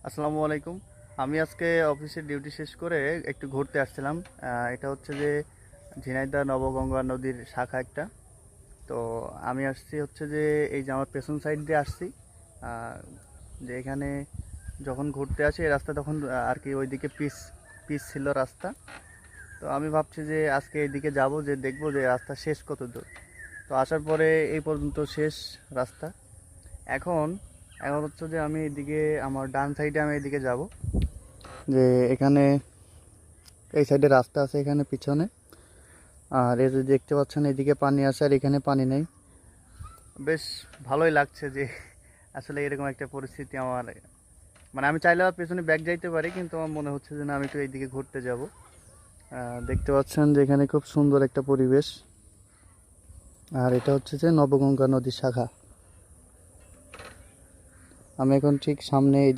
আসসালামু আলাইকুম। আমি আজকে অফিসের ডিউটি শেষ করে একটু ঘুরতে আসছিলাম। এটা হচ্ছে যে ঝিনাইদহ নবগঙ্গা নদীর শাখা একটা। তো আমি আসছি হচ্ছে যে এই যে আমার পেছন সাইড দিয়ে আসছি। আহ, যে এখানে যখন ঘুরতে আসি এই রাস্তা তখন আর কি ওইদিকে পিচ পিচ ছিল রাস্তা। তো আমি ভাবছি যে আজকে এইদিকে যাব, যে দেখবো যে রাস্তা শেষ কত দূর। তো আসার পরে এই পর্যন্ত শেষ রাস্তা। এখন এখন হচ্ছে যে আমি এদিকে আমার ডান সাইডে আমি এদিকে যাব, যে এখানে এই সাইডে রাস্তা আছে এখানে পিছনে। আর এই যে দেখতে পাচ্ছেন এদিকে পানি আছে আর এখানে পানি নেই। বেশ ভালোই লাগছে যে আসলে এরকম একটা পরিস্থিতি আমার, মানে আমি চাইলে আর পেছনে ব্যাক যাইতে পারি, কিন্তু আমার মনে হচ্ছে যে না, আমি একটু এইদিকে ঘুরতে যাব। দেখতে পাচ্ছেন যে এখানে খুব সুন্দর একটা পরিবেশ। আর এটা হচ্ছে যে নবগঙ্গা নদীর শাখা। আমি এখন ঠিক সামনে